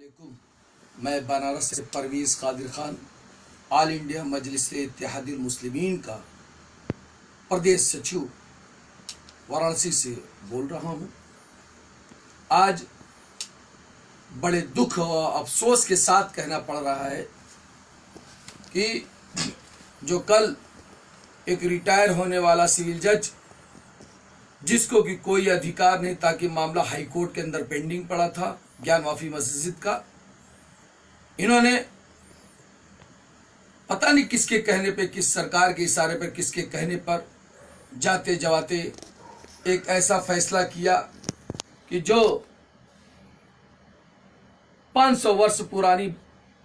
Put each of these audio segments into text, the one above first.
वालेकुम। मैं बनारस से परवीज़ कादिर खान ऑल इंडिया मजलिस इत्तेहादुल मुस्लिमीन का प्रदेश सचिव वाराणसी से बोल रहा हूँ। आज बड़े दुख और अफसोस के साथ कहना पड़ रहा है कि जो कल एक रिटायर होने वाला सिविल जज, जिसको कि कोई अधिकार नहीं था कि मामला हाई कोर्ट के अंदर पेंडिंग पड़ा था ज्ञान वाफी मस्जिद का, इन्होंने पता नहीं किसके कहने पे, किस सरकार के इशारे पर, किसके कहने पर जाते जवाते एक ऐसा फैसला किया कि जो 500 वर्ष पुरानी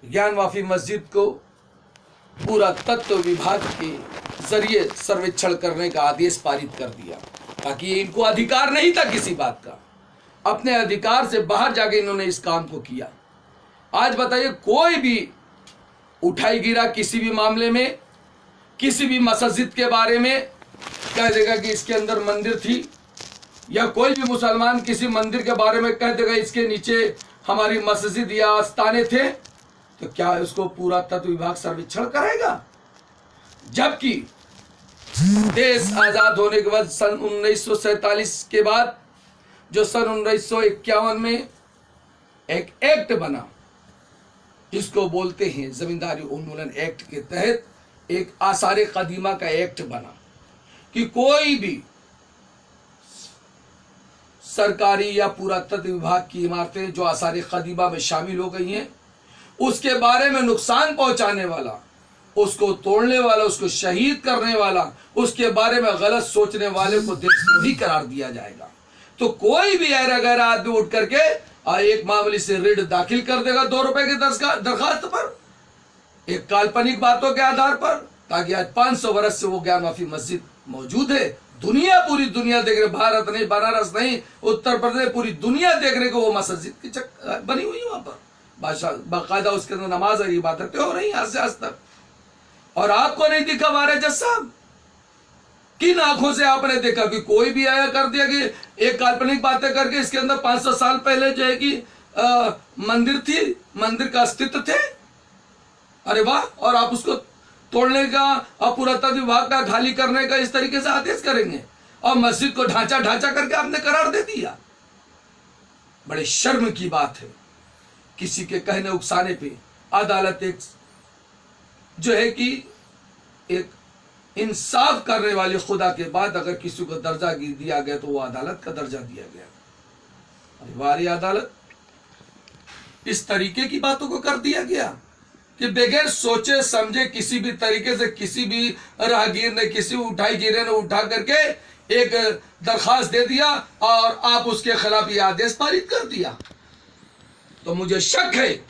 ज्ञान वाफी मस्जिद को पूरा तत्व विभाग के जरिए सर्वेक्षण करने का आदेश पारित कर दिया, ताकि इनको अधिकार नहीं था किसी बात का। अपने अधिकार से बाहर जाके इन्होंने इस काम को किया। आज बताइए, कोई भी उठाई गिरा किसी भी मामले में, किसी भी मस्जिद के बारे में कह देगा कि इसके अंदर मंदिर थी, या कोई भी मुसलमान किसी मंदिर के बारे में कह देगा इसके नीचे हमारी मस्जिद या आस्थाने थे, तो क्या उसको पूरा तत्व विभाग सर्वेक्षण करेगा? जबकि देश आजाद होने के बाद सन 1947 के बाद जो सन 1951 में एक एक्ट बना, जिसको बोलते हैं जमींदारी उन्मूलन एक्ट के तहत एक आसार कदीमा का एक्ट बना कि कोई भी सरकारी या पुरातत्व विभाग की इमारतें जो आसार कदीमा में शामिल हो गई हैं, उसके बारे में नुकसान पहुंचाने वाला, उसको तोड़ने वाला, उसको शहीद करने वाला, उसके बारे में गलत सोचने वाले को देशद्रोही करार दिया जाएगा। तो कोई भी ऐरा गैरा आदमी उठ करके एक मामले से रिट दाखिल कर देगा 2 रुपए की दरखास्त पर, एक काल्पनिक बातों के आधार पर, ताकि आज 500 वर्ष से वो ज्ञान वाफी मस्जिद मौजूद है। दुनिया, पूरी दुनिया देख रहे, भारत नहीं, बनारस नहीं, उत्तर प्रदेश, पूरी दुनिया देख रहे को वो मस्जिद की बनी हुई है। वहां पर बाकायदा उसके अंदर नमाज और इबादतें हो रही आज से आज तक। और आपको नहीं दिखा महाराज जज साहब? किन आंखों से आपने देखा कि कोई भी आया कर दिया कि एक काल्पनिक बातें करके इसके अंदर 500 साल पहले जो है कि मंदिर थी, मंदिर का अस्तित्व थे? अरे वाह! और आप उसको तोड़ने का और पुरातत्व विभाग का खाली करने का इस तरीके से आदेश करेंगे, और मस्जिद को ढांचा करके आपने करार दे दिया। बड़े शर्म की बात है। किसी के कहने उकसाने पे अदालत एक जो है कि एक इंसाफ करने वाले खुदा के बाद अगर किसी को दर्जा दिया गया तो वो अदालत का दर्जा दिया गया। अनिवार्य अदालत इस तरीके की बातों को कर दिया गया कि बगैर सोचे समझे किसी भी तरीके से किसी भी राहगीर ने, किसी उठाई गिरे ने उठा करके एक दरखास्त दे दिया और आप उसके खिलाफ ये आदेश पारित कर दिया। तो मुझे शक है,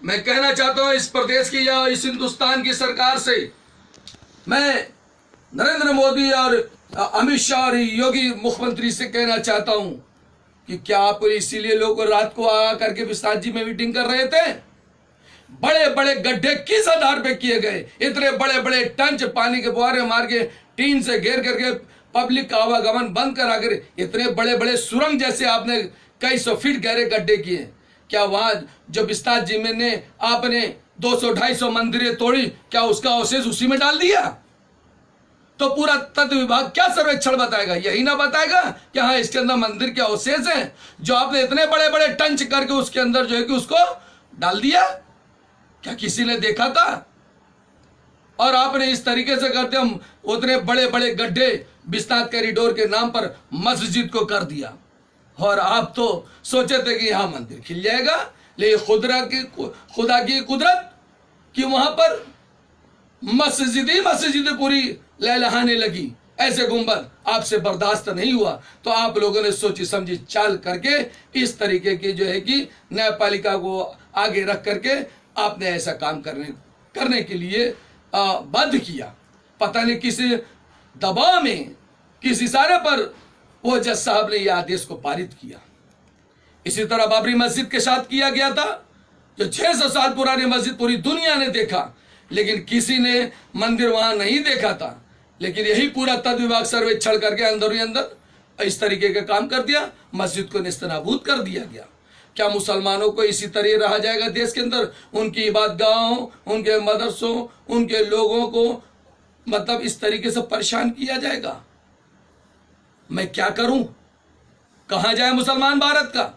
मैं कहना चाहता हूं इस प्रदेश की या इस हिंदुस्तान की सरकार से, मैं नरेंद्र मोदी और अमित शाह और योगी मुख्यमंत्री से कहना चाहता हूं कि क्या आप इसीलिए लोग रात को आ करके विश्वनाथ जी में मीटिंग कर रहे थे? बड़े बड़े गड्ढे किस आधार पे किए गए? इतने बड़े बड़े टंच पानी के बुआरे मार के टीन से घेर करके पब्लिक का आवागमन बंद करा कर इतने बड़े बड़े सुरंग जैसे आपने कई 100 फीट गहरे गड्ढे किए। क्या वहां जो विश्वनाथ जी में ने आपने 200-250 मंदिरें तोड़ी, क्या उसका अवशेष उसी में डाल दिया? तो पूरा तत्व विभाग क्या सर्वेक्षण बताएगा? यही ना बताएगा कि हाँ इसके अंदर मंदिर के अवशेष हैं जो आपने इतने बड़े बड़े टंच करके उसके अंदर जो है कि उसको डाल दिया? क्या किसी ने देखा था? और आपने इस तरीके से करते हम उतने बड़े बड़े गड्ढे विश्वनाथ कॉरिडोर के नाम पर मस्जिद को कर दिया, और आप तो सोचे थे कि यहां मंदिर खिल जाएगा। लेकिन खुदा की कुदरत कि वहां पर मस्जिद पूरी लहलहाने लगी, ऐसे गुंबद आपसे बर्दाश्त नहीं हुआ। तो आप लोगों ने सोची समझी चाल करके इस तरीके की जो है कि न्यायपालिका को आगे रख करके आपने ऐसा काम करने के लिए बाध्य किया। पता नहीं किसी दबाव में, किस इशारे पर वो जज साहब ने यह आदेश को पारित किया। इसी तरह बाबरी मस्जिद के साथ किया गया था, जो 600 साल पुरानी मस्जिद पूरी दुनिया ने देखा, लेकिन किसी ने मंदिर वहां नहीं देखा था। लेकिन यही पूरा तत्व विभाग सर्वेक्षण करके अंदर ही अंदर इस तरीके का काम कर दिया, मस्जिद को नेस्तनाबूद कर दिया गया। क्या मुसलमानों को इसी तरह रहा जाएगा देश के अंदर? उनकी इबादतगाहों, उनके मदरसों, उनके लोगों को मतलब इस तरीके से परेशान किया जाएगा? मैं क्या करूं? कहां जाए मुसलमान भारत का?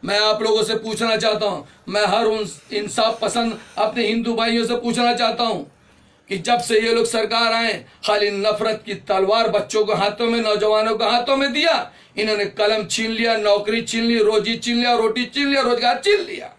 मैं आप लोगों से पूछना चाहता हूं, मैं हर उन इंसाफ पसंद अपने हिंदू भाइयों से पूछना चाहता हूं कि जब से ये लोग सरकार आए, खाली नफरत की तलवार बच्चों को हाथों में, नौजवानों को हाथों में दिया। इन्होंने कलम छीन लिया, नौकरी छीन ली, रोजी छीन लिया, रोटी छीन लिया, रोजगार छीन लिया।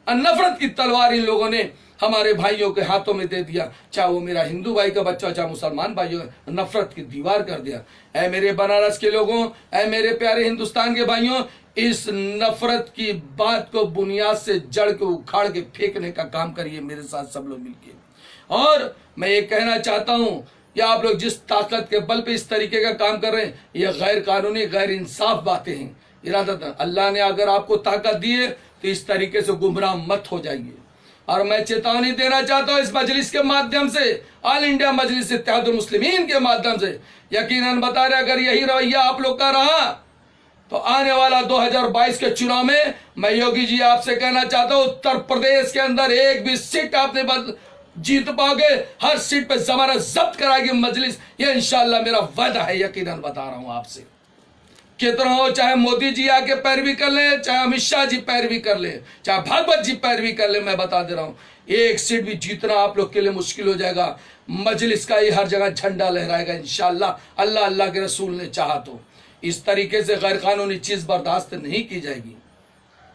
और नफरत की तलवार इन लोगों ने हमारे भाइयों के हाथों में दे दिया, चाहे वो मेरा हिंदू भाई का बच्चा, चाहे मुसलमान भाइयों, नफरत की दीवार कर दिया। ऐ मेरे बनारस के लोगों, ऐ मेरे प्यारे हिंदुस्तान के भाइयों, इस नफरत की बात को बुनियाद से जड़ के उखाड़ के फेंकने का काम करिए मेरे साथ सब लोग मिलकर। और मैं ये कहना चाहता हूं कि आप लोग जिस ताकत के बल पे इस तरीके का काम कर रहे हैं, ये गैर कानूनी, गैर इंसाफ बातें हैं। इरादतन अल्लाह ने अगर आपको ताकत दी है तो इस तरीके से गुमराह मत हो जाइए। और मैं चेतावनी देना चाहता हूं इस मजलिस के माध्यम से, ऑल इंडिया मजलिस इत्तेहादुल मुस्लिमीन के माध्यम से, यकीनन बता रहे अगर यही रवैया आप लोग का रहा तो आने वाला 2022 के चुनाव में मैं योगी जी आपसे कहना चाहता हूं, उत्तर प्रदेश के अंदर एक भी सीट आपने जीत पाओगे। हर सीट पे जमानत जब्त कराएगी मजलिस, ये इंशाअल्लाह मेरा वादा है, यकीनन बता रहा हूं आपसे। कितना हो, चाहे मोदी जी आके पैरवी कर ले, चाहे अमित शाह जी पैरवी कर ले, चाहे भागवत जी पैरवी कर ले, मैं बता दे रहा हूं एक सीट भी जीतना आप लोग के लिए मुश्किल हो जाएगा। मजलिस का ही हर जगह झंडा लहराएगा इंशाअल्लाह, अल्लाह अल्लाह के रसूल ने चाहा तो। इस तरीके से गैर कानूनी चीज बर्दाश्त नहीं की जाएगी।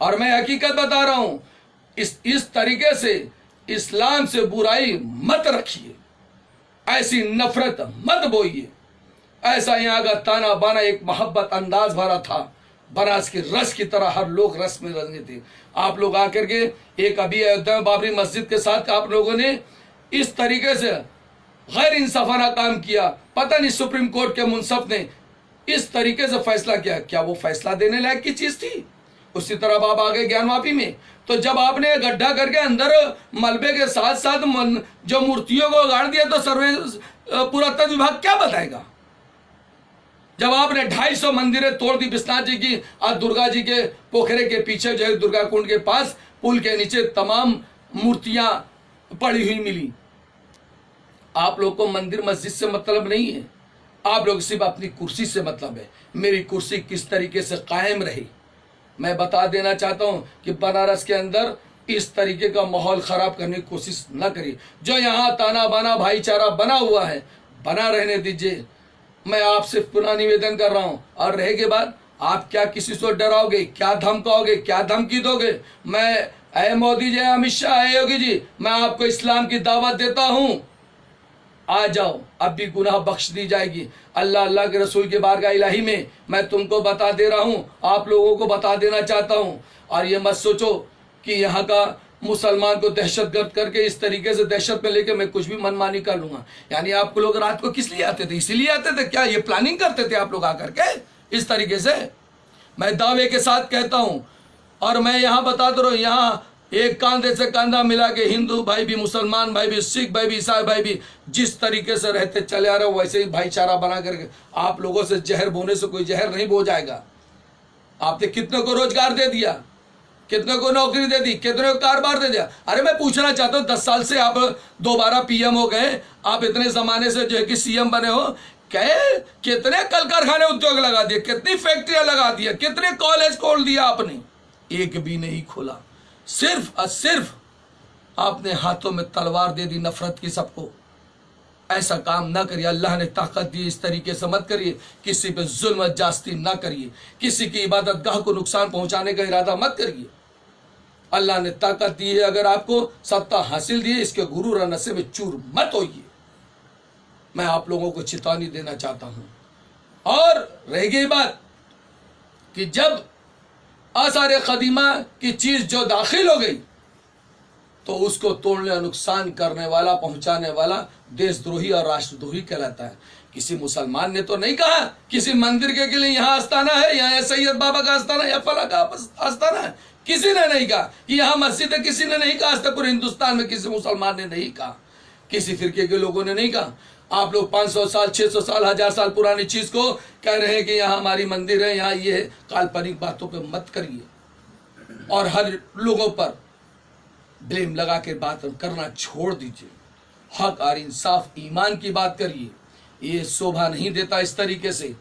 और मैं हकीकत बता रहा हूं, इस तरीके से इस्लाम से बुराई मत रखिए, ऐसी नफरत मत बोइए। ऐसा यहाँ का ताना बाना एक मोहब्बत अंदाज भरा था, बनारस की रस की तरह हर लोग रस में रंगे थे। आप लोग आकर के एक अभी अयोध्या में बाबरी मस्जिद के साथ आप लोगों ने इस तरीके से गैर इंसाफाना काम किया। पता नहीं सुप्रीम कोर्ट के मुंसफ ने इस तरीके से फैसला किया, क्या वो फैसला देने लायक की चीज थी? उसी तरह आप आ गए ज्ञानवापी में, तो जब आपने गड्ढा करके अंदर मलबे के साथ साथ जो मूर्तियों को गाड़ दिया तो सर्वे पुरातत्व विभाग क्या बताएगा? जब आपने 250 मंदिरें तोड़ दी विश्वनाथ जी की, आज दुर्गा जी के पोखरे के पीछे जो है दुर्गा कुंड के पास पुल के नीचे तमाम मूर्तियां पड़ी हुई मिली। आप लोग को मंदिर मस्जिद से मतलब नहीं है, आप लोग सिर्फ अपनी कुर्सी से मतलब है। मेरी कुर्सी किस तरीके से कायम रही मैं बता देना चाहता हूं कि बनारस के अंदर इस तरीके का माहौल खराब करने की कोशिश न करिए। जो यहाँ ताना बाना भाईचारा बना हुआ है, बना रहने दीजिए। मैं आपसे पुनः निवेदन कर रहा हूं। और रहे के बाद आप क्या किसी से डराओगे, क्या धमकाओगे, क्या धमकी दोगे? मैं ऐ मोदी जी, अमित शाह, ऐ योगी जी, मैं आपको इस्लाम की दावत देता हूं, आ जाओ, अब भी गुनाह बख्श दी जाएगी। अल्लाह अल्लाह के रसूल के बारगाह इलाही में मैं तुमको बता दे रहा हूँ, आप लोगों को बता देना चाहता हूँ। और ये मत सोचो कि यहाँ का मुसलमान को दहशतगर्द करके इस तरीके से दहशत में लेके मैं कुछ भी मनमानी कर लूंगा। यानी आप लोग रात को किस लिए आते थे? इसीलिए आते थे क्या? ये प्लानिंग करते थे आप लोग आकर के इस तरीके से? मैं दावे के साथ कहता हूँ और मैं यहाँ बता दे रहा हूँ, यहाँ एक कांधे से कांधा मिला के हिंदू भाई भी, मुसलमान भाई भी, सिख भाई भी, ईसाई भाई भी जिस तरीके से रहते चले आ रहे हो वैसे ही भाईचारा बना करके आप लोगों से जहर बोने से कोई जहर नहीं बो जाएगा। आपने कितने को रोजगार दे दिया, कितने को नौकरी दे दी, कितने को कारोबार दे दिया। अरे मैं पूछना चाहता हूँ 10 साल से आप दोबारा पीएम हो गए, आप इतने जमाने से जो है कि सीएम बने हो, कितने कल कारखाने उद्योग लगा दिए, कितनी फैक्ट्रियां लगा दिया, कितने कॉलेज खोल दिया आपने? एक भी नहीं खोला। सिर्फ और सिर्फ आपने हाथों में तलवार दे दी नफरत की सबको। ऐसा काम ना करिए, अल्लाह ने ताकत दी, इस तरीके से मत करिए। किसी पे जुल्म जास्ती ना करिए, किसी की इबादत गाह को नुकसान पहुंचाने का इरादा मत करिए। अल्लाह ने ताकत दी है, अगर आपको सत्ता हासिल दी है, इसके गुरूर और नशे में चूर मत होइए। मैं आप लोगों को चेतावनी देना चाहता हूं। और रह गई बात कि जब आसार कदीमा की चीज जो दाखिल हो गई तो उसको तोड़ने और नुकसान करने वाला, पहुंचाने वाला देशद्रोही और राष्ट्रद्रोही कहलाता है। किसी मुसलमान ने तो नहीं कहा किसी मंदिर के लिए यहाँ आस्थाना है, यहाँ सैयद बाबा का आस्थाना या फला का आस्थाना है, किसी ने नहीं कहा कि यहाँ मस्जिद है, किसी ने नहीं कहा। आज तक पूरे हिंदुस्तान में किसी मुसलमान ने नहीं कहा, किसी फिरके के लोगों ने नहीं कहा। आप लोग 500 साल 600 साल 1000 साल पुरानी चीज को कह रहे हैं कि यहाँ हमारी मंदिर है, यहाँ ये है। काल्पनिक बातों पे मत करिए और हर लोगों पर ब्लेम लगा के बात करना छोड़ दीजिए। हक और इंसाफ ईमान की बात करिए। ये शोभा नहीं देता इस तरीके से,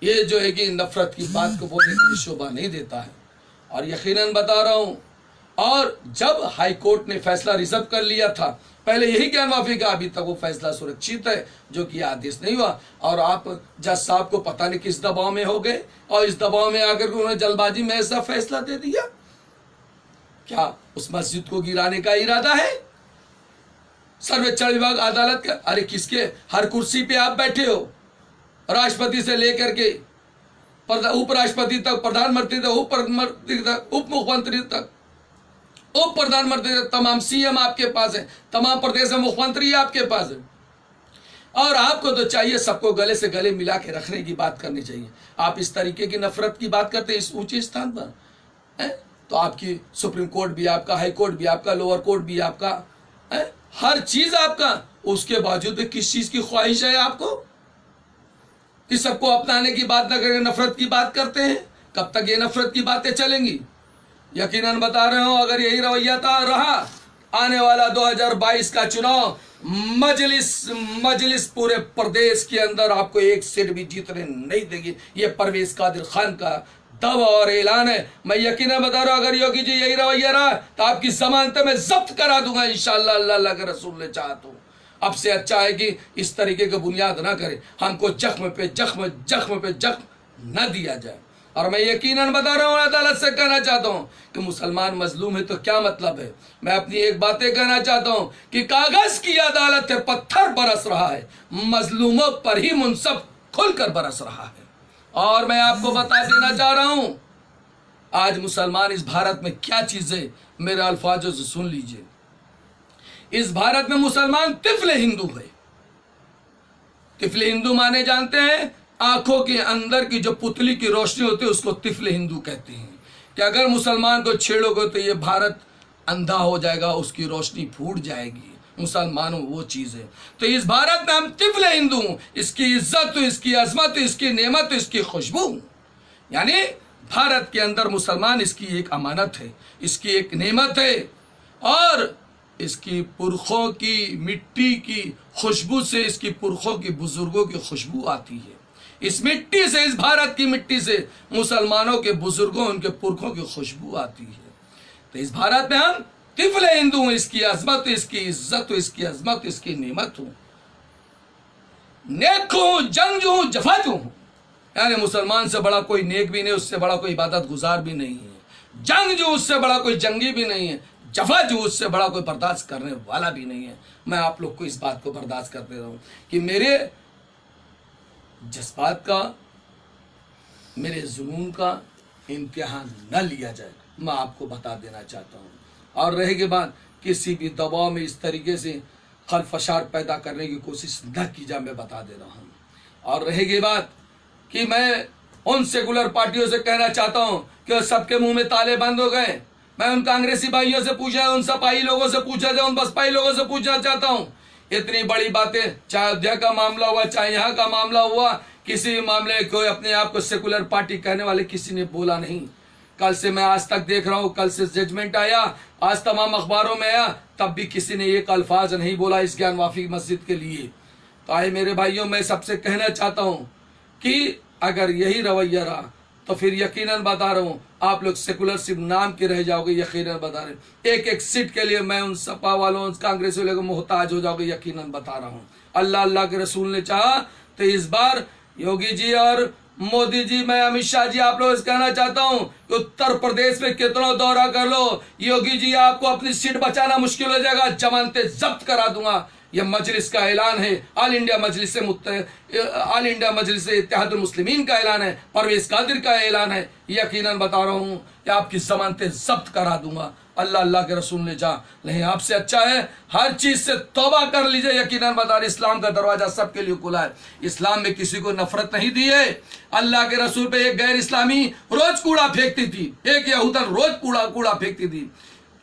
ये जो है कि नफरत की बात को बोलने के लिए शोभा नहीं देता है। और यकीनन बता रहा हूं, और जब हाई कोर्ट ने फैसला रिजर्व कर लिया था, पहले यही ज्ञान माफी का, अभी तक वो फैसला सुरक्षित है, जो कि आदेश नहीं हुआ। और आप जज साहब को पता नहीं किस दबाव में हो गए, और इस दबाव में आकर के उन्होंने जल्दबाजी में ऐसा फैसला दे दिया। क्या उस मस्जिद को गिराने का इरादा है? सर्वोच्च विभाग अदालत का, अरे किसके हर कुर्सी पे आप बैठे हो, राष्ट्रपति से लेकर के उपराष्ट्रपति तक, प्रधानमंत्री तक, उप मुख्यमंत्री तक, उप प्रधानमंत्री तक, तमाम सीएम आपके पास है, तमाम प्रदेश में मुख्यमंत्री आपके पास है। और आपको तो चाहिए सबको गले से गले मिला के रखने की बात करनी चाहिए। आप इस तरीके की नफरत की बात करते हैं इस ऊंचे स्थान पर है? तो आपकी सुप्रीम कोर्ट भी आपका, हाई कोर्ट भी आपका, लोअर कोर्ट भी आपका है? हर चीज आपका, उसके बावजूद किस चीज की ख्वाहिश है आपको कि सबको अपनाने की बात ना करके नफरत की बात करते हैं? कब तक ये नफरत की बातें चलेंगी? यकीनन बता रहे हो, अगर यही रवैया रहा, आने वाला 2022 का चुनाव मजलिस पूरे प्रदेश के अंदर आपको एक सीट भी जीतने नहीं देगी। ये परवेज कादिर खान का दावा और ऐलान है। मैं यकीनन बता रहा हूं, अगर योगी जी यही रवैया रहा तो आपकी जमानत में जब्त करा दूंगा इंशाअल्लाह, अल्लाह के रसूल ने चाहा तो। अब से अच्छा है कि इस तरीके का बुनियाद ना करे, हमको जख्म पे जख्म न दिया जाए। और मैं यकीनन बता रहा हूँ, अदालत से कहना चाहता हूँ कि मुसलमान मजलूम है तो क्या मतलब है। मैं अपनी एक बातें कहना चाहता हूँ कि कागज की अदालत है, पत्थर बरस रहा है, मजलूमों पर ही मुनसफ खुलकर बरस रहा है। और मैं आपको बता देना चाह रहा हूं, आज मुसलमान इस भारत में क्या चीज है, मेरे अल्फाजों से सुन लीजिए। इस भारत में मुसलमान तिफले हिंदू है। तिफले हिंदू माने जानते हैं, आंखों के अंदर की जो पुतली की रोशनी होती है उसको तिफले हिंदू कहते हैं। कि अगर मुसलमान को छेड़ोगे तो ये भारत अंधा हो जाएगा, उसकी रोशनी फूट जाएगी। मुसलमानों वो चीज है। तो इस भारत में हम तिफले हिंदू, इसकी इज्जत, इसकी अजमत, इसकी नेमत, इसकी खुशबू, यानी भारत के अंदर मुसलमान इसकी एक अमानत है, इसकी एक नेमत है। और इसकी पुरखों की मिट्टी की खुशबू से, इसकी पुरखों की बुजुर्गों की खुशबू आती है। इस मिट्टी से, इस भारत की मिट्टी से मुसलमानों के बुजुर्गों, उनके पुरखों की खुशबू आती है। तो इस भारत में हम तिफले हिंदू हूं, इसकी अजमत, इसकी इज्जत, इसकी अजमत, इसकी नेमत हूं, नेक हूं, जंगजू हूं, जफाजू हूं। यानी मुसलमान से बड़ा कोई नेक भी नहीं, उससे बड़ा कोई इबादत गुजार भी नहीं है, जंगजू उससे बड़ा कोई जंगी भी नहीं है, जफाजू उससे बड़ा कोई बर्दाश्त करने वाला भी नहीं है। मैं आप लोग को इस बात को बर्दाश्त करते रहूं कि मेरे जज्बात का, मेरे जुनून का इम्तिहान न लिया जाए, मैं आपको बता देना चाहता हूं। और रहेगी बात, किसी भी दबाव में इस तरीके से खलफशार पैदा करने की कोशिश न की जाए, मैं बता दे रहा हूं। और रहेगी बात कि मैं उन सेकुलर पार्टियों से कहना चाहता हूं कि सबके मुंह में ताले बंद हो गए। मैं उन कांग्रेसी भाइयों से पूछा, उन सपाही लोगों से पूछा जाए, उन बसपाई लोगों से पूछना चाहता हूं, इतनी बड़ी बातें, चाहे अयोध्या का मामला हुआ, चाहे यहाँ का मामला हुआ, किसी भी मामले को अपने आप को सेकुलर पार्टी कहने वाले किसी ने बोला नहीं। कल से मैं आज तक देख रहा हूं, कल से जजमेंट आया, आज तमाम अखबारों में आया, तब भी किसी ने एक अल्फाज नहीं बोला इस ज्ञान वाफी मस्जिद के लिए। तो आए मेरे भाइयों, मैं सबसे कहना चाहता हूं कि अगर यही रवैया रहा तो फिर यकीनन बता रहा हूं, आप लोग सेकुलर सिर्फ नाम के रह जाओगे। यकीनन बता रहे, एक एक सीट के लिए मैं उन सपा वालों, उन कांग्रेस वालों को मोहताज हो जाओगे। यकीनन बता रहा हूं, अल्लाह के रसूल ने चाहा तो इस बार योगी जी और मोदी जी, मैं अमित शाह जी, आप लोग कहना चाहता हूं कि उत्तर प्रदेश में कितना दौरा कर लो, योगी जी आपको अपनी सीट बचाना मुश्किल हो जाएगा, जमानतें जब्त करा दूंगा। यह मजलिस का ऐलान है, ऑल इंडिया मजलिस इत्तेहादुल मुस्लिमीन का ऐलान है, परवेज कादिर का ऐलान है। यकीनन बता रहा हूं कि आपकी जमानतें जब्त करा दूंगा, अल्लाह के रसूल ने चाहा। नहीं, आपसे अच्छा है हर चीज से तौबा कर लीजिए। यकीनन बता रहे, इस्लाम का दरवाजा सबके लिए खुला है। इस्लाम में किसी को नफरत नहीं दी है। अल्लाह के रसूल पे एक गैर इस्लामी रोज कूड़ा फेंकती थी, एक यहूदन रोज कूड़ा फेंकती थी,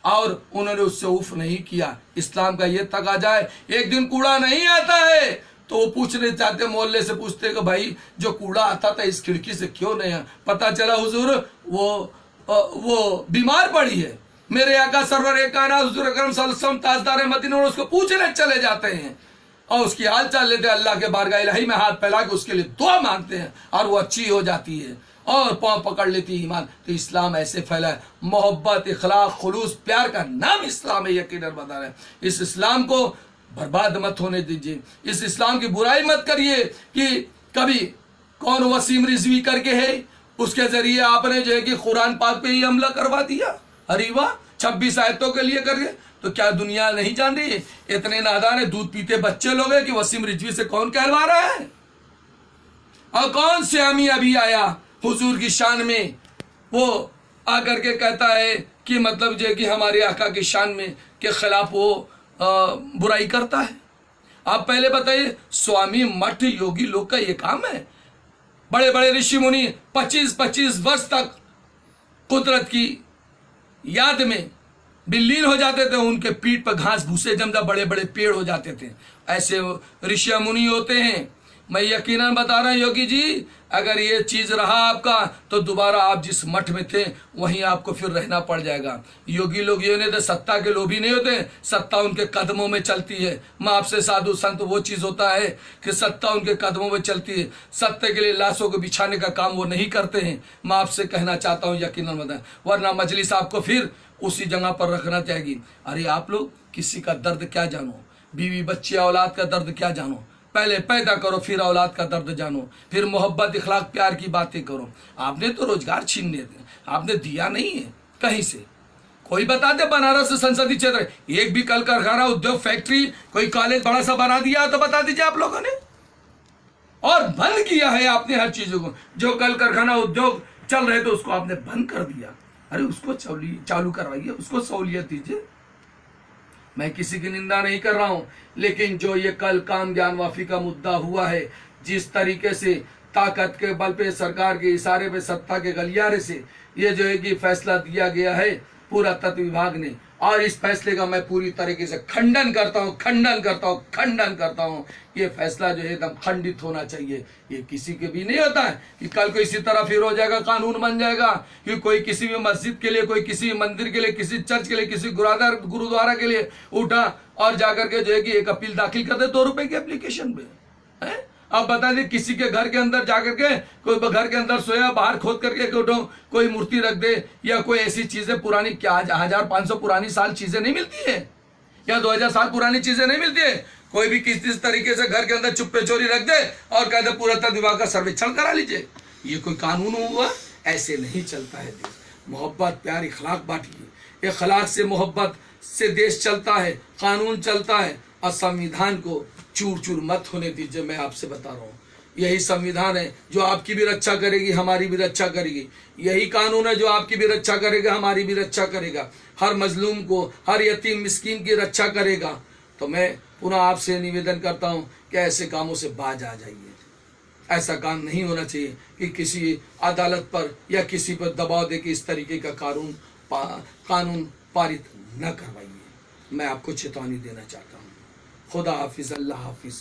और उन्होंने उससे उफ नहीं किया। इस्लाम का ये तकाजा है, एक दिन कूड़ा नहीं आता है तो वो पूछने चाहते, मोहल्ले से पूछते कि भाई जो कूड़ा आता था इस खिड़की से क्यों नहीं है? पता चला हुजूर वो बीमार पड़ी है। मेरे आका सरवर कायनात हुजूर अकरम सल्लल्लाहु अलैहि वसल्लम ताजदार मदीना, और उसको पूछने चले जाते हैं और उसकी हाल चाल लेते हैं, अल्लाह के बारगाह इलाही में हाथ फैला के उसके लिए दुआ मांगते हैं और वो अच्छी हो जाती है और पाँव पकड़ लेती है ईमान। तो इस्लाम ऐसे फैला है, मोहब्बत, इखलाक, खुलूस, प्यार का नाम इस्लाम है, यकीनन बता रहे हैं। इस इस्लाम को बर्बाद मत होने दीजिए, इस इस्लाम की बुराई मत करिए कि कभी कौन वसीम रिजवी करके है, उसके जरिए आपने जो है कि कुरान पाक पे ही हमला करवा दिया। अरे वाह, 26 आयतों के लिए करिए। तो क्या दुनिया नहीं जान रही है? इतने नादान है, दूध पीते बच्चे लोग हैं कि वसीम रिजवी से कौन कहलवा रहा है? और कौन से अमी अभी आया हुजूर की शान में, वो आकर के कहता है कि मतलब जो है कि हमारे आका की शान में के खिलाफ वो बुराई करता है। आप पहले बताइए, स्वामी मठ योगी लोग का ये काम है? बड़े बड़े ऋषि मुनि 25-25 वर्ष तक कुदरत की याद में विलीन हो जाते थे, उनके पीठ पर घास भूसे जमजा बड़े बड़े पेड़ हो जाते थे। ऐसे ऋषि मुनि होते हैं। मैं यकीनन बता रहा हूं योगी जी, अगर ये चीज रहा आपका तो दोबारा आप जिस मठ में थे वहीं आपको फिर रहना पड़ जाएगा। योगी लोग ये नहीं थे, सत्ता के लोभी नहीं होते, सत्ता उनके कदमों में चलती है। मैं आपसे साधु संत वो चीज होता है कि सत्ता उनके कदमों में चलती है, सत्य के लिए लाशों को बिछाने का काम वो नहीं करते हैं। मैं आपसे कहना चाहता हूँ यकीनन बताएं, वरना मजलिस आपको फिर उसी जगह पर रखना चाहिए। अरे आप लोग किसी का दर्द क्या जानो, बीवी बच्ची औलाद का दर्द क्या जानो? पहले पैदा करो फिर औलाद का दर्द जानो, फिर मोहब्बत, इखलाक, प्यार की बातें करो। आपने तो रोजगार छीनने दे, आपने दिया नहीं है कहीं से। कोई बता दे बनारस संसदीय क्षेत्र एक भी कल कारखाना, उद्योग, फैक्ट्री, कोई कॉलेज बड़ा सा बना दिया तो बता दीजिए आप लोगों ने। और बंद किया है आपने हर चीजों को। जो कल कारखाना, उद्योग चल रहे थे उसको आपने बंद कर दिया। अरे उसको चालू करवाइए, उसको सहूलियत दीजिए। मैं किसी की निंदा नहीं कर रहा हूं, लेकिन जो ये कल काम ज्ञान माफी का मुद्दा हुआ है, जिस तरीके से ताकत के बल पे, सरकार के इशारे पे, सत्ता के गलियारे से ये जो है कि फैसला दिया गया है पूरा तत्व विभाग ने, और इस फैसले का मैं पूरी तरीके से खंडन करता हूं। ये फैसला जो है एकदम खंडित होना चाहिए। ये किसी के भी नहीं होता है कि कल को इसी तरह फिर हो जाएगा, कानून बन जाएगा कि कोई किसी भी मस्जिद के लिए, कोई किसी मंदिर के लिए, किसी चर्च के लिए, किसी गुरुद्वारा के लिए उठा और जाकर के जो है कि एक अपील दाखिल कर दे 2 रुपए की एप्लीकेशन पे है। अब बता दें किसी के घर के अंदर जाकर के, कोई घर के अंदर सोया, बाहर खोद करके कोई मूर्ति रख दे, या कोई ऐसी चीजें पुरानी, क्या 1500 पुरानी साल चीजें नहीं मिलती है, या 2000 साल पुरानी चीजें नहीं मिलती है? कोई भी किसी तरीके से घर के अंदर चुप्पे चोरी रख दे और कह दे पुरातत्व विभाग का सर्वेक्षण करा लीजिए। ये कोई कानून हुआ? ऐसे नहीं चलता है देश। मोहब्बत, प्यार, इखलाक बांटिए। इखलाक से, मोहब्बत से देश चलता है, कानून चलता है। और संविधान को चूर चूर मत होने दीजिए। मैं आपसे बता रहा हूँ, यही संविधान है जो आपकी भी रक्षा करेगी, हमारी भी रक्षा करेगी। यही कानून है जो आपकी भी रक्षा करेगा, हमारी भी रक्षा करेगा। हर मजलूम को, हर यतीम मिस्कीन की रक्षा करेगा। तो मैं पुनः आपसे निवेदन करता हूँ कि ऐसे कामों से बाज आ जाइए। ऐसा काम नहीं होना चाहिए कि किसी अदालत पर या किसी पर दबाव दे के इस तरीके का कानून पारित न करवाइए। मैं आपको चेतावनी देना चाहता हूँ। खुदा हाफिज, अल्लाह हाफिज।